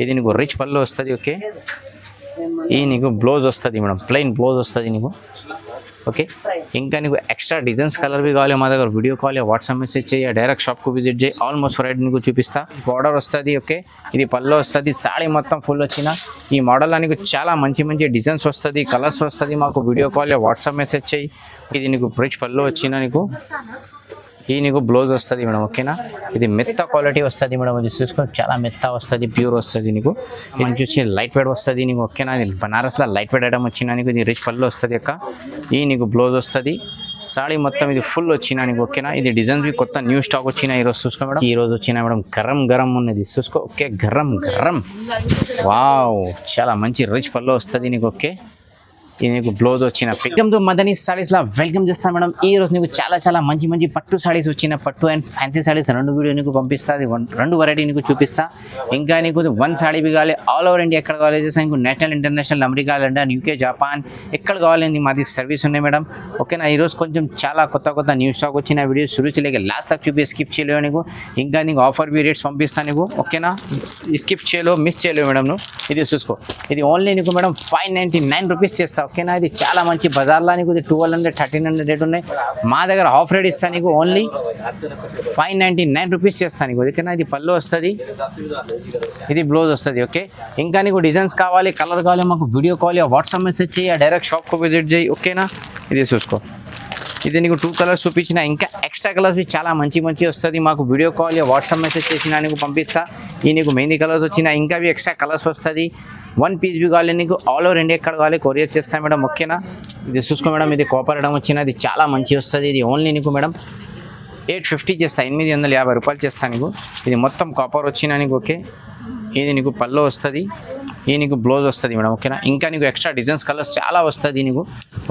ఇది నీకు రిచ్ పళ్ళు వస్తుంది. ఓకే, ఈ నీకు బ్లౌజ్ వస్తుంది మేడం, ప్లెయిన్ బ్లౌజ్ వస్తుంది నీకు. ఓకే, ఇంకా నీకు ఎక్స్ట్రా డిజైన్స్ కలర్వి కావాలి మా దగ్గర వీడియో కాల్ వాట్సాప్ మెసేజ్ చేయి, డైరెక్ట్ షాప్కు విజిట్ చేయి. ఆల్మోస్ట్ వెరైటీ నీకు చూపిస్తా. బార్డర్ వస్తుంది. ఓకే, ఇది పళ్ళు వస్తుంది. సాడీ మొత్తం ఫుల్ వచ్చిన ఈ మోడల్లో నీకు చాలా మంచి మంచి డిజైన్స్ వస్తుంది, కలర్స్ వస్తుంది. మాకు వీడియో కాల్ వాట్సాప్ మెసేజ్ చేయి. ఇది నీకు రిచ్ పళ్ళు వచ్చిన నీకు, ఈ నీకు బ్లౌజ్ వస్తుంది మేడం. ఓకేనా, ఇది మెత్త క్వాలిటీ వస్తుంది మేడం. ఇది చూసుకొని చాలా మెత్త వస్తుంది, ప్యూర్ వస్తుంది నీకు. మంచి వచ్చి లైట్ వెయిట్ వస్తుంది నీకు. ఓకేనా, ఇది బనారస్లో లైట్ వెయిట్ ఐటమ్ వచ్చిన నీకు. ఇది రిచ్ పళ్ళు వస్తుంది అక్క. ఈ నీకు బ్లౌజ్ వస్తుంది. సాడీ మొత్తం ఇది ఫుల్ వచ్చిన నీకు. ఓకేనా, ఇది డిజైన్స్ కొత్త న్యూ స్టాక్ వచ్చిన ఈరోజు చూసుకో మేడం. ఈ రోజు వచ్చిన మేడం గరం గరం ఉన్నది చూసుకో. ఓకే, గరం గరం, వావ్, చాలా మంచి రిచ్ పళ్ళు వస్తుంది నీకు. ఓకే, ఇది నీకు బ్లౌజ్ వచ్చిన. వెల్కమ్ టు మదనీ సారీస్లో వెల్కమ్ చేస్తాను మేడం. ఈ రోజు నీకు చాలా మంచి మంచి పట్టు సారీస్ వచ్చిన, పట్టు అండ్ ఫ్యాన్సీ సారీస్ రెండు వీడియో నీకు పంపిస్తా. రెండు వెరైటీ నీకు చూపిస్తా. ఇంకా నీకు వన్ సారీ కావాలి ఆల్ ఓవర్ ఇండియా ఎక్కడ కావాలి చేస్తా. నీకు national international America, London, UK, Japan ఎక్కడ కావాలండి మాది సర్వీస్ ఉన్నాయి మేడం. ఓకేనా, ఈరోజు కొంచెం చాలా కొత్త న్యూ స్టాక్ వచ్చిన వీడియో సురుచిలేక లాస్ట్ తక్ చూపి స్కిప్ చేయలేవు నీకు. ఇంకా నీకు ఆఫర్ బి రేట్స్ పంపిస్తాను నీకు. ఓకేనా, స్కిప్ చేయలేవు, మిస్ చేయలేవు మేడం నువ్వు. ఇది చూసుకో, ఇది ఓన్లీ నీకు మేడం 599 రూపీస్ చేస్తా. ఓకేనా, ఇది చాలా మంచి బజార్లో నీకు ఇది 1200 1300 రేట్ ఉన్నాయి. మా దగ్గర ఆఫ్ రేట్ ఇస్తాను నీకు ఓన్లీ 599 రూపీస్ చేస్తాను నీకు. ఓకేనా, ఇది పళ్ళు వస్తుంది, ఇది బ్లౌజ్ వస్తుంది. ఓకే, ఇంకా నీకు డిజైన్స్ కావాలి, కలర్ కావాలి, మాకు వీడియో కాల్ వాట్సాప్ మెసేజ్ చేయి, డైరెక్ట్ షాప్కు విజిట్ చేయి. ఓకేనా, ఇది చూసుకో, ఇది నీకు 2 కలర్స్ చూపించిన, ఇంకా ఎక్స్ట్రా కలర్స్ చాలా మంచి వస్తుంది. మాకు వీడియో కాల్ వాట్సాప్ మెసేజ్ చేసినా నీకు పంపిస్తా. ఈ నీకు మెహందీ కలర్స్ వచ్చిన, ఇంకా ఎక్స్ట్రా కలర్స్ వస్తుంది. 1 పీస్ కావాలి నీకు ఆల్ ఓవర్ ఇండియా ఎక్కడ కావాలి కొరియర్ చేస్తాను మేడం. ఓకేనా, ఇది చూసుకో మేడం, ఇది కాపర్ ఐటమ్ వచ్చిన, ఇది చాలా మంచి వస్తుంది. ఇది ఓన్లీ నీకు మేడం 850 చేస్తా, 850 రూపాయలు చేస్తాను నీకు. ఇది మొత్తం కాపర్ వచ్చిన నీకు. ఓకే, ఇది నీకు పళ్ళు వస్తుంది, ఈ నీకు బ్లౌజ్ వస్తుంది మేడం. ఓకేనా, ఇంకా నీకు ఎక్స్ట్రా డిజైన్స్ కలర్స్ చాలా వస్తుంది నీకు.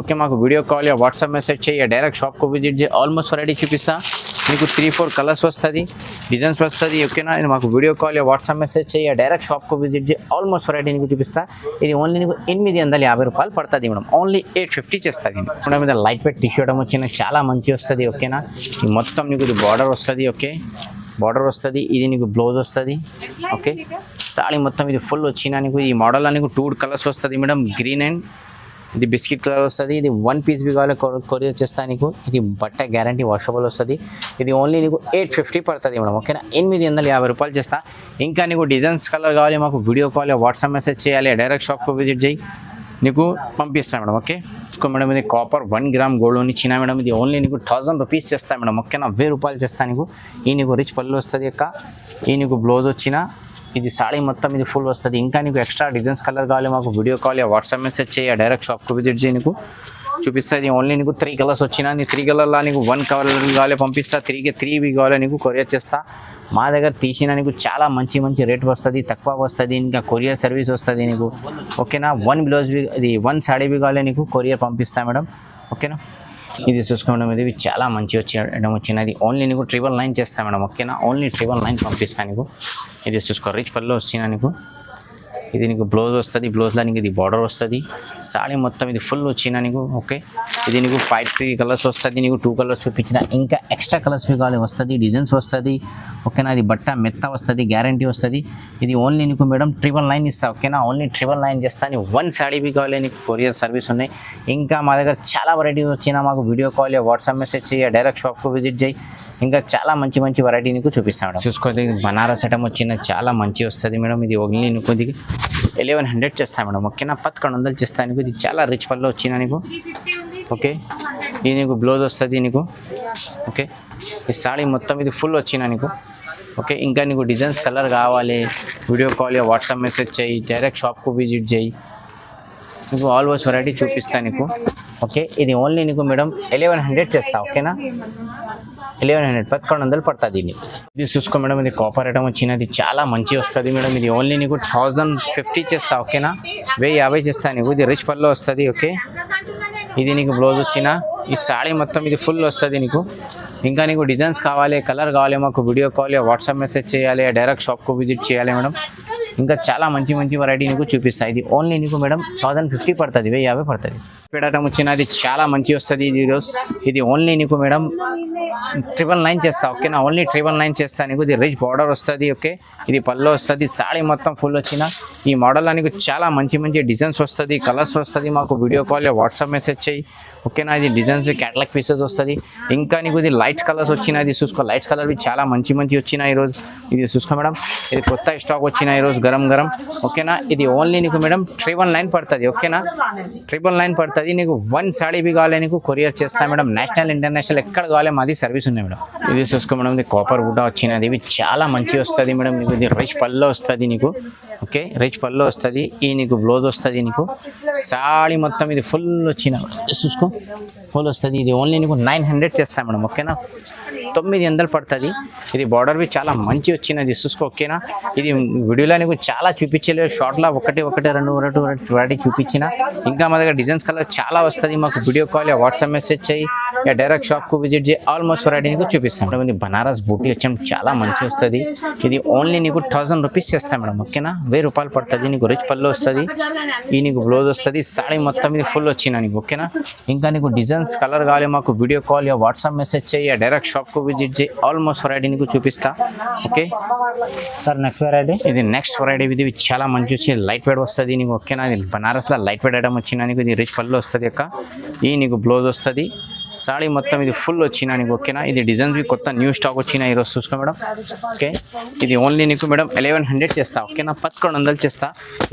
ఓకే, మాకు వీడియో కాల్ వాట్సాప్ మెసేజ్ చేయి, డైరెక్ట్ షాప్కు విజిట్ చేయి. ఆల్మోస్ట్ వెరైటీ చూపిస్తా నీకు. 3-4 కలర్స్ వస్తుంది, డిజైన్స్ వస్తుంది. ఓకేనా, నేను మాకు వీడియో కాల్ వాట్సాప్ మెసేజ్ చేయి, డైరెక్ట్ షాప్కు విజిట్ చేయి. ఆల్మోస్ట్ వెరైటీ నీకు చూపిస్తా. ఇది ఓన్లీ నీకు 850 రూపాయలు పడుతుంది మేడం. ఓన్లీ 850 చేస్తుంది మేడం. మీద లైట్ వెయిట్ టీ షర్ట్ వచ్చిన చాలా మంచి వస్తుంది. ఓకేనా, ఈ మొత్తం నీకు ఇది బార్డర్ వస్తుంది. ఓకే, బార్డర్ వస్తుంది, ఇది నీకు బ్లౌజ్ వస్తుంది. ఓకే, సారీ మొత్తం ఇది ఫుల్ వచ్చిన నీకు. ఈ మోడల్లో నీకు 2 కలర్స్ వస్తుంది మేడం, గ్రీన్ అండ్ ఇది బిస్కెట్ కలర్ వస్తుంది. ఇది 1 పీస్ కావాలి కొరియర్ చేస్తా నీకు. ఇది బట్ట గ్యారంటీ వాషబుల్ వస్తుంది. ఇది ఓన్లీ నీకు 850 పడుతుంది మేడం. ఓకేనా, 850 రూపాయలు చేస్తా. ఇంకా నీకు డిజైన్స్ కలర్ కావాలి, మాకు వీడియో కాల్ వాట్సాప్ మెసేజ్ చేయాలి, డైరెక్ట్ షాప్కు విజిట్ చేయి, నీకు పంపిస్తాను మేడం. ఓకే మేడం, ఇది కాపర్ 1 గ్రామ్ గోల్డ్ ఇచ్చిన మేడం. ఇది ఓన్లీ నీకు 1000 రూపీస్ చేస్తా మేడం. ఓకేనా, 1000 రూపాయలు చేస్తా నీకు. ఈ నీకు రిచ్ పళ్ళు వస్తుంది అక్క, ఈ నీకు బ్లౌజ్ వచ్చిన, ఇది సాడీ మొత్తం ఇది ఫుల్ వస్తుంది. ఇంకా నీకు ఎక్స్ట్రా డిజైన్స్ కలర్ కావాలి, మాకు వీడియో కాల్ వాట్సాప్ మెసేజ్ చేయి, డైరెక్ట్ షాప్కు విజిట్ చేయి, నీకు చూపిస్తుంది. ఓన్లీ నీకు 3 కలర్స్ వచ్చిన, నీ 3 కలర్లో నీకు 1 కలర్ కావాలి పంపిస్తా. 3 కావాలి నీకు కొరియర్ చేస్తా. మా దగ్గర తీసిన నీకు చాలా మంచి రేట్ వస్తుంది, తక్కువ వస్తుంది. ఇంకా కొరియర్ సర్వీస్ వస్తుంది నీకు. ఓకేనా, 1 బ్లౌజ్ ఇది 1 సాడీ కావాలి నీకు కొరియర్ పంపిస్తా మేడం. ఓకేనా, ఇది చూసుకోవడం ఇది చాలా మంచి వచ్చినది. ఓన్లీ నీకు 999 చేస్తా మేడం. ఓకేనా, ఓన్లీ 999 పంపిస్తాను నీకు. ఇది చూసుకో, రిచ్ పళ్ళు వచ్చిన నీకు. ఇది నీకు బ్లౌజ్ వస్తుంది, బ్లౌజ్లో నీకు ఇది బార్డర్ వస్తుంది. సాడీ మొత్తం ఇది ఫుల్ వచ్చిన నీకు. ఓకే, ఇది నీకు 5 కలర్స్ వస్తుంది. నీకు 2 కలర్స్ చూపించిన, ఇంకా ఎక్స్ట్రా కలర్స్ కావాలి వస్తుంది, డిజైన్స్ వస్తుంది. ఓకేనా, ఇది బట్ట మెత్త వస్తుంది, గ్యారంటీ వస్తుంది. ఇది ఓన్లీ నీకు మేడం 999 ఇస్తా. ఓకేనా, ఓన్లీ 999 చేస్తాను. 1 సాడీ కావాలి నీకు కొరియర్ సర్వీస్ ఉన్నాయి. ఇంకా మా దగ్గర చాలా వెరైటీస్ వచ్చినా, మాకు వీడియో కాల్ వాట్సాప్ మెసేజ్ చేయి, డైరెక్ట్ షాప్కు విజిట్ చేయి. ఇంకా చాలా మంచి వెరైటీ నీకు చూపిస్తాను మేడం. చూసుకోండి, బనారస్ ఐటమ్ వచ్చిన చాలా మంచి వస్తుంది మేడం. ఇది ఓన్లీ నీకు 1100 చేస్తాను మేడం. ఓకేనా, 1100 చేస్తాను నీకు. ఇది చాలా రిచ్ పళ్ళు వచ్చిన నీకు. ఓకే, ఇది నీకు బ్లౌజ్ వస్తుంది నీకు. ఓకే, ఈ సాడీ మొత్తం ఇది ఫుల్ వచ్చిన నీకు. ఓకే, ఇంకా నీకు డిజైన్స్ కలర్ కావాలి, వీడియో కాల్ వాట్సాప్ మెసేజ్ చేయి, డైరెక్ట్ షాప్కు విజిట్ చేయి, నీకు ఆల్మోస్ట్ వెరైటీ చూపిస్తాను నీకు. ఓకే, ఇది ఓన్లీ నీకు మేడం 1100 చేస్తా. ఓకేనా, 1100 పడుతుంది దీన్ని. ఇది చూసుకో మేడం, ఇది కాపర్ ఐటమ్ వచ్చినది, చాలా మంచి వస్తుంది మేడం. ఇది ఓన్లీ నీకు 1050 చేస్తా. ఓకేనా, 1050 చేస్తా నీకు. ఇది రిచ్ పళ్ళు వస్తుంది. ఓకే, ఇది నీకు బ్లౌజ్ వచ్చిన, ఈ సాడీ మొత్తం ఇది ఫుల్ వస్తుంది నీకు. ఇంకా నీకు డిజైన్స్ కావాలి, కలర్ కావాలి, మాకు వీడియో కాల్ వాట్సాప్ మెసేజ్ చేయాలి, డైరెక్ట్ షాప్కు విజిట్ చేయాలి మేడం. ఇంకా చాలా మంచి మంచి వెరైటీ నీకు చూపిస్తాయి. ఇది ఓన్లీ నీకు మేడం 1050 పడుతుంది, 1050 పడుతుంది. పెట్టడం వచ్చినది చాలా మంచి వస్తుంది. ఇది ఓన్లీ నీకు మేడం 999 చేస్తా, ఓకేనా. ఓన్లీ 999 చేస్తా నీకు. ఇది రిచ్ బార్డర్ వస్తుంది, ఓకే. ఇది పళ్ళు వస్తుంది, సాడీ మొత్తం ఫుల్ వచ్చిన ఈ మోడల్లో నీకు చాలా మంచి మంచి డిజైన్స్ వస్తుంది, కలర్స్ వస్తుంది. మాకు వీడియో కాల్ వాట్సాప్ మెసేజ్ చేయి, ఓకేనా. ఇది డిజైన్స్ క్యాటలాగ్ పీసెస్ వస్తుంది. ఇంకా నీకు ఇది లైట్స్ కలర్స్ వచ్చినాయి, చూసుకో. లైట్స్ కలర్వి చాలా మంచి మంచి వచ్చినాయి ఈరోజు. ఇది చూసుకో మేడం, ఇది కొత్త స్టాక్ వచ్చినాయి ఈరోజు గరం గరం, ఓకేనా. ఇది ఓన్లీ నీకు మేడం 999 పడుతుంది, ఓకేనా. 999 పడుతుంది నీకు. 1 సాడీ బి కావాలి నీకు కొరియర్ చేస్తా మేడం. నేషనల్ ఇంటర్నేషనల్ ఎక్కడ కావాలి మాది సర్వీస్ ఉన్నాయి మేడం. ఇది చూసుకో మేడం, ఇది కాపర్ బుట్ట వచ్చినది. ఇవి చాలా మంచి వస్తుంది మేడం నీకు. ఇది రిచ్ పళ్ళు వస్తుంది నీకు, ఓకే. రిచ్ పళ్ళు వస్తుంది. ఈ నీకు బ్లౌజ్ వస్తుంది నీకు. సాడీ మొత్తం ఇది ఫుల్ వచ్చిన చూసుకో, ఫుల్ వస్తుంది. ఇది ఓన్లీ నీకు 900 చేస్తాను మేడం, ఓకేనా. 900 పడుతుంది. ఇది బార్డర్వి చాలా మంచి వచ్చినది చూసుకో, ఓకేనా. ఇది వీడియోలో నీకు చాలా చూపించలేదు, షార్ట్లో ఒకటి రెండు వెరైటీ చూపించిన. ఇంకా మా దగ్గర డిజైన్స్ కలర్ చాలా వస్తుంది. మాకు వీడియో కాల్ వాట్సాప్ మెసేజ్ చేయి, డైరెక్ట్ షాప్కు విజిట్ చేయి. ఆల్మోస్ట్ వెరైటీ నీకు చూపిస్తాం మేడం. ఇది బనారస్ బూటీ వచ్చాం, చాలా మంచి వస్తుంది. ఇది ఓన్లీ నీకు 1000 రూపీస్ చేస్తాం మేడం, ఓకేనా. 1000 రూపాయలు పడుతుంది నీకు. రిచ్ పళ్ళు వస్తుంది, ఈ నీకు బ్లౌజ్ వస్తుంది. సాడీ మొత్తం ఇది ఫుల్ వచ్చిన నీకు, ఓకేనా. ఇంకా నీకు డిజైన్స్ కలర్ కావాలి మాకు వీడియో కాల్ వాట్సాప్ మెసేజ్ చేయి, డైరెక్ట్ షాప్కు విజిట్ చేయి. ఆల్మోస్ట్ వెరైటీ నీకు చూపిస్తా, ఓకే సార్. నెక్స్ట్ వెరైటీ, ఇది నెక్స్ట్ వెరైటీ. ఇది చాలా మంచి వచ్చి లైట్ వెయిట్ వస్తుంది నీకు, ఓకేనా. ఇది బనారస్లో లైట్ వెయిట్ ఐటమ్ వచ్చిన నీకు. ఇది రిచ్ పళ్ళు వస్తుంది అక్క. ఈ నీకు బ్లౌజ్ వస్తుంది, సాడీ మొత్తం ఇది ఫుల్ వచ్చిన నీకు, ఓకేనా. ఇది డిజైన్స్ కొత్త న్యూ స్టాక్ వచ్చిన ఈరోజు చూసుకో మేడం, ఓకే. ఇది ఓన్లీ నీకు మేడం 1100 చేస్తా, ఓకేనా. 1100 చేస్తా.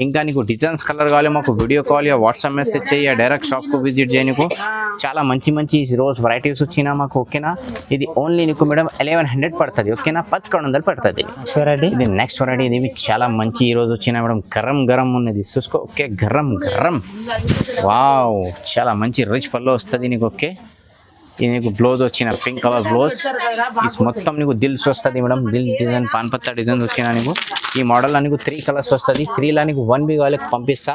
ఇంకా నీకు డిజైన్స్ కలర్ కావాలి మాకు వీడియో కాల్ వాట్సాప్ మెసేజ్ చేయి, డైరెక్ట్ షాప్కు విజిట్ చేయి. నీకు చాలా మంచి మంచి రోజు వెరైటీస్ వచ్చినా మాకు, ఓకేనా. ఇది ఓన్లీ నీకు మేడం 1100 పడుతుంది, ఓకేనా. 1100 పడుతుంది. ఇది నెక్స్ట్ వెరైటీ. ఇది చాలా మంచి ఈరోజు వచ్చిన మేడం. గరం గరం ఉన్నది చూసుకో, ఓకే. గరం గరం, వావ్, చాలా మంచి రిచ్ పళ్ళు వస్తుంది నీకు, ఓకే. ఇది నీకు బ్లౌజ్ వచ్చిన పింక్ కలర్ బ్లౌజ్. ఇది మొత్తం నీకు దిల్స్ వస్తుంది మేడం. దిల్ డిజైన్, పాన్పత్తా డిజైన్స్ వచ్చినా నీకు. ఈ మోడల్లో నీకు 3 కలర్స్ వస్తుంది. 3లో నీకు 1 బి కావాలి పంపిస్తా.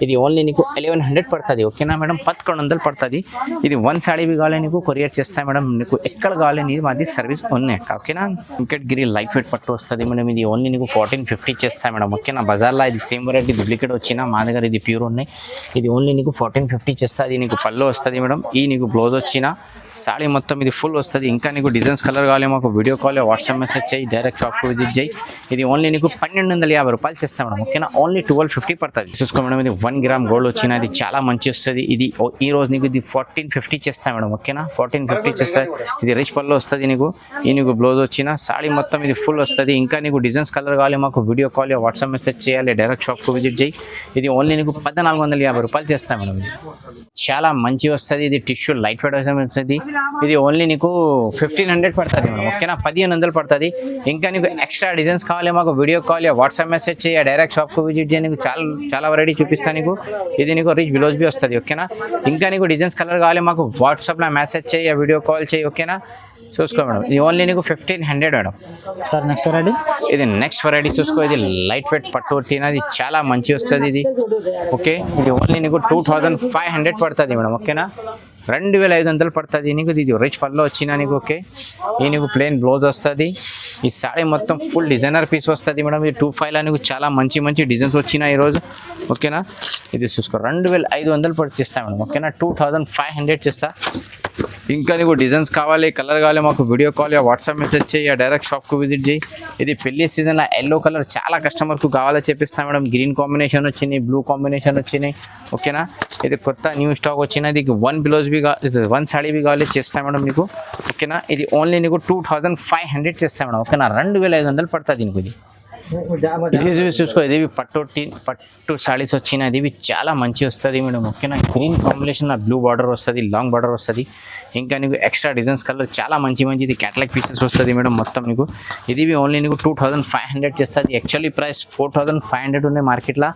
ఇది ఓన్లీ నీకు 1100 పడుతుంది, ఓకేనా మేడం. 1100 పడుతుంది. ఇది 1 సాడీ బి కావాలి నీకు కొరియర్ చేస్తా మేడం. నీకు ఎక్కడ కావాలి నీకు మాది సర్వీస్ ఉన్నాయి, ఓకేనా. వెంకటగిరి లైట్ వెయిట్ పట్టు వస్తుంది మేడం. ఇది ఓన్లీ నీకు 1450 చేస్తా మేడం, ఓకేనా. బజార్లో ఇది సేమ్ వెరైటీ డూప్లికేట్ వచ్చినా మా దగ్గర ఇది ప్యూర్ ఉన్నాయి. ఇది ఓన్లీ నీకు 1450 చేస్తా. అది నీకు పళ్ళు వస్తుంది మేడం. ఈ నీకు బ్లౌజ్ వచ్చిన సాడీ మొత్తం ఇది ఫుల్ వస్తుంది. ఇంకా నీకు డిజైన్స్ కలర్ కావాలి మాకు వీడియో కాల్ వాట్సాప్ మెసేజ్ చేయి, డైరెక్ట్ షాప్కు విజిట్ చేయి. ఇది ఓన్లీ నీకు 1250 రూపాయలు చేస్తాం మేడం, ఓకేనా. ఓన్లీ 1250 పడుతుంది. చూసుకో మేడం, ఇది 1 గ్రామ్ గోల్డ్ వచ్చిన. ఇది చాలా మంచి వస్తుంది. ఇది ఈ రోజు నీకు ఇది 1450 చేస్తాం మేడం, ఓకేనా. 1450 చేస్తుంది. ఇది రిచ్ పళ్ళు వస్తుంది నీకు. ఈ నీకు బ్లౌజ్ వచ్చిన సాడీ మొత్తం ఇది ఫుల్ వస్తుంది. ఇంకా నీకు డిజైన్స్ కలర్ కావాలి మాకు వీడియో కాల్ వాట్సాప్ మెసేజ్ చేయాలి, డైరెక్ట్ షాప్కు విజిట్ చేయి. ఇది ఓన్లీ నీకు 1450 రూపాయలు చేస్తాం మేడం. చాలా మంచి వస్తుంది. ఇది టిష్యూ లైట్ వెయిట్ వస్తుంది. ఇది ఓన్లీ నీకు 1500 పడుతుంది మేడం, ఓకేనా. 1500 పడుతుంది. ఇంకా నీకు ఎక్స్ట్రా డిజైన్స్ కావాలి మాకు వీడియో కాల్ వాట్సాప్ మెసేజ్ చేయి, డైరెక్ట్ షాప్కు విజిట్ చేయి. నీకు చాలా వెరైటీ చూపిస్తాను నీకు. ఇది నీకు రిచ్ బ్లౌజ్ బి వస్తుంది, ఓకేనా. ఇంకా నీకు డిజైన్స్ కలర్ కావాలి మాకు వాట్సాప్లో మెసేజ్ చేయి, వీడియో కాల్ చేయి, ఓకేనా. చూసుకో మేడం, ఇది ఓన్లీ నీకు 1500 మేడం. సార్ నెక్స్ట్ వెరైటీ, ఇది నెక్స్ట్ వెరైటీ చూసుకో. ఇది లైట్ వెయిట్ పట్టు తినది, చాలా మంచి వస్తుంది ఇది, ఓకే. ఇది ఓన్లీ నీకు 2500 పడుతుంది మేడం, ఓకేనా. 2500 పడుతుంది నీకు. ఇది రిచ్ పళ్ళు వచ్చినా నీకు, ఓకే. ఈ నీకు ప్లెయిన్ బ్లౌజ్ వస్తుంది. ఈ సాడీ మొత్తం ఫుల్ డిజైనర్ పీస్ వస్తుంది మేడం. ఇది 25లో నీకు చాలా మంచి మంచి డిజైన్స్ వచ్చినాయి ఈరోజు, ఓకేనా. ఇది చూసుకో 2500 పడిచేస్తా మేడం, ఓకేనా. 2500 చేస్తా. ఇంకా నీకు డిజైన్స్ కావాలి, కలర్ కావాలి మాకు వీడియో కాల్ వాట్సాప్ మెసేజ్ చేయి, డైరెక్ట్ షాప్కు విజిట్ చేయి. ఇది పెళ్లి సీజన్లో ఎల్లో కలర్ చాలా కస్టమర్కు కావాలో చెప్పిస్తాం మేడం. గ్రీన్ కాంబినేషన్ వచ్చినాయి, బ్లూ కాంబినేషన్ వచ్చినాయి, ఓకేనా. ఇది కొత్త న్యూ స్టాక్ వచ్చినది. 1 బ్లౌజ్ బి 1 సాడీ బి కావాలి చేస్తాం మేడం నీకు, ఓకేనా. ఇది ఓన్లీ నీకు 2500 చేస్తాం మేడం, ఓకేనా. 2500 పడుతుంది నీకు. ఇది చూసుకో, ఇది పట్టు సాడీస్ వచ్చినాయి. ఇవి చాలా మంచి వస్తుంది మేడం, ఓకేనా. గ్రీన్ కాంబినేషన్ బ్లూ బార్డర్ వస్తుంది, లాంగ్ బార్డర్ వస్తుంది. ఇంకా నీకు ఎక్స్ట్రా డిజైన్స్ కలర్ చాలా మంచి ఇది క్యాటలాగ్ పీసెస్ వస్తుంది మేడం మొత్తం నీకు. ఇది ఓన్లీ నీకు 2500 చేస్తుంది. యాక్చువల్లీ ప్రైస్ 4500 ఉన్నాయి మార్కెట్లో.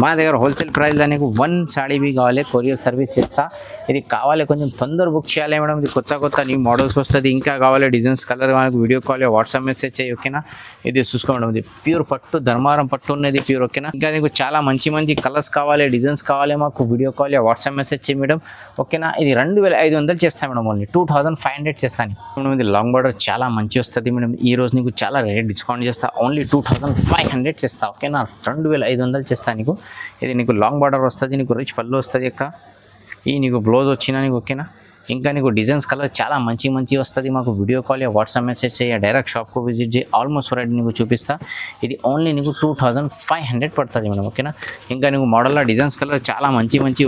మా దగ్గర హోల్సేల్ ప్రైస్లో నీకు 1 సాడీ బి కావాలి కొరియర్ సర్వీస్ చేస్తా. ఇది కావాలి కొంచెం తొందర బుక్ చేయాలి మేడం. ఇది కొత్త న్యూ మోడల్స్ వస్తుంది. ఇంకా కావాలి డిజైన్స్ కలర్ మనకు వీడియో కాల్ వాట్సాప్ మెసేజ్ చేయి, ఓకేనా. ఇది చూసుకో మేడం, ఇది ప్యూర్ ప్యూర్ పట్టు ధర్మారం పట్టు ఉన్నది ప్యూర్ ఓకేనా. ఇంకా నీకు చాలా మంచి మంచి కలర్స్ కావాలి, డిజైన్స్ కావాలి, మాకు వీడియో కాల్ వాట్సాప్ మెసేజ్ చేయి మేడం ఓకేనా. ఇది 2500 చేస్తాను మేడం, ఓన్లీ 2500 చేస్తాను మేడం. ఇది లాంగ్ బార్డర్ చాలా మంచి వస్తుంది మేడం. ఈ రోజు నీకు చాలా రేట్ డిస్కౌంట్ చేస్తా, ఓన్లీ 2500 చేస్తా ఓకేనా. 2500 చేస్తా నీకు. ఇది నీకు లాంగ్ బార్డర్ వస్తుంది, నీకు రిచ్ పళ్ళు వస్తుంది అక్క. ఈ నీకు బ్లౌజ్ వచ్చినా నీకు ఓకేనా. ఇంకా నీకు డిజైన్స్ కలర్ చాలా మంచి మంచి వస్తుంది, మాకు వీడియో కాల్ వాట్సాప్ మెసేజ్ చేయ, డైరెక్ట్ షాప్కు విజిట్ చేయి. ఆల్మోస్ట్ వెరైటీ నీకు చూపిస్తా. ఇది ఓన్లీ నీకు 2500 పడుతుంది మేడం ఓకేనా. ఇంకా నీకు మోడల్లో డిజైన్స్ కలర్ చాలా మంచి మంచి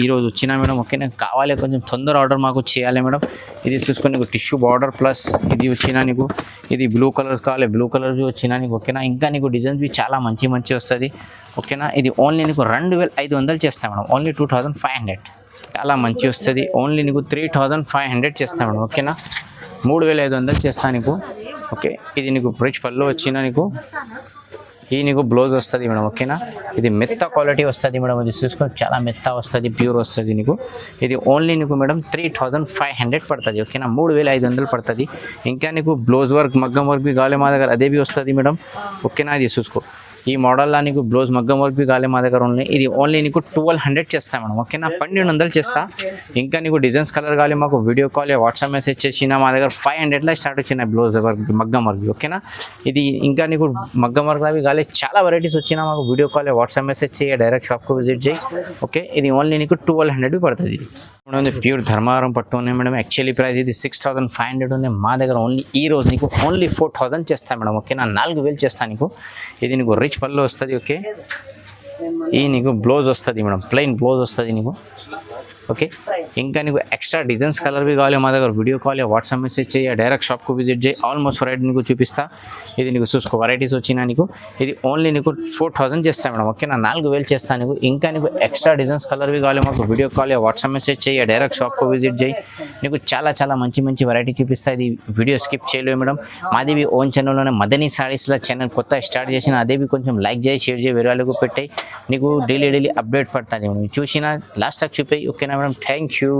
ఈ రోజు వచ్చినా మేడం ఓకేనా. కావాలి కొంచెం తొందర ఆర్డర్ మాకు చేయాలి మేడం. ఇది చూసుకొని నీకు టిష్యూ బార్డర్ ప్లస్ ఇది వచ్చినా నీకు. ఇది బ్లూ కలర్స్ కావాలి, బ్లూ కలర్ వచ్చినా నీకు ఓకేనా. ఇంకా నీకు డిజైన్స్ చాలా మంచి మంచి వస్తుంది ఓకేనా. ఇది ఓన్లీ నీకు 2500 చేస్తాను మేడం, ఓన్లీ 2500 చాలా మంచి వస్తుంది. ఓన్లీ నీకు 3500 చేస్తాను మేడం ఓకేనా. 3500 చేస్తాను నీకు ఓకే. ఇది నీకు రిచ్ పళ్ళు వచ్చినా నీకు. ఈ నీకు బ్లౌజ్ వస్తుంది మేడం ఓకేనా. ఇది మెత్త క్వాలిటీ వస్తుంది మేడం, ఇది చూసుకొని చాలా మెత్త వస్తుంది, ప్యూర్ వస్తుంది నీకు. ఇది ఓన్లీ నీకు మేడం 3500 పడుతుంది ఓకేనా. 3500 పడుతుంది. ఇంకా నీకు బ్లౌజ్ వర్క్ మగ్గం వర్క్ బి కావాలి మా దగ్గర, అదే బి వస్తుంది మేడం ఓకేనా. ఇది చూసుకో ఈ మోడల్లో నీకు బ్లౌజ్ మగ్గం వర్క్ బి కావాలి మా దగ్గర ఓన్లీ. ఇది ఓన్లీ నీకు 1200 చేస్తా మేడం ఓకేనా. 1200 చేస్తా. ఇంకా నీకు డిజైన్స్ కలర్ కావాలి మాకు వీడియో కాల్ వాట్సాప్ మెసేజ్ చేసిన మా దగ్గర 500లో స్టార్ట్ వచ్చినాయి బ్లౌజ్ వర్క్ మగ్గం వర్క్ ఓకేనా. ఇది ఇంకా నీకు మగ్గం వర్క్ అవి కావాలి, చాలా వెరైటీస్ వచ్చినా మాకు వీడియో కాల్ వాట్సాప్ మెసేజ్ చేయ, డైరెక్ట్ షాప్కు విజిట్ చేయి ఓకే. ఇది ఓన్లీ నీకు 1200 పడుతుంది. ఇది ప్యూర్ ధర్మారం పట్టు ఉన్నాయి మేడం. యాక్చువల్లీ ప్రైస్ ఇది 6500 ఉంది మా దగ్గర. ఓన్లీ ఈ రోజు నీకు ఓన్లీ 4000 చేస్తాను మేడం ఓకేనా. 4000 చేస్తాను నీకు. ఇది నీకు రిచ్ పళ్ళు వస్తుంది ఓకే. ఈ నీకు బ్లౌజ్ వస్తుంది మేడం, ప్లెయిన్ బ్లౌజ్ వస్తుంది నీకు ఓకే. ఇంకా నీకు ఎక్స్ట్రా డిజైన్స్ కలర్ బి కావాలి మా దగ్గర, వీడియో కాల్ వాట్సాప్ మెసేజ్ చేయ, డైరెక్ట్ షాప్కు విజిట్ చేయి. ఆల్మోస్ట్ వెరైటీ నీకు చూపిస్తా. ఇది నీకు చూసుకో వెరైటీస్ వచ్చినా నీకు. ఇది ఓన్లీ నీకు 4000 చేస్తాను మేడం ఓకేనా. 4000 చేస్తాను నీకు. ఇంకా నీకు ఎక్స్ట్రా డిజైన్స్ కలర్ బి కావాలి మాకు వీడియో కాల్ వాట్సాప్ మెసేజ్ చేయ, డైరెక్ట్ షాప్కు విజిట్ చేయి. నీకు చాలా చాలా మంచి మంచి వెరైటీ చూపిస్తా. ఇది వీడియో స్కిప్ చేయలేవు మేడం. మాది బి ఓన్ ఛానల్లోనే మదనీ సారీస్లో ఛానల్ కొత్త స్టార్ట్ చేసిన, అదే బి కొంచెం లైక్ చేయి, షేర్ చేయి, వేరే వాళ్ళకు పెట్టాయి. నీకు డైలీ అప్డేట్ పడుతుంది మేడం. చూసినా లాస్ట్ దాకా చూపాయి ఓకేనా మేడం. Thank you.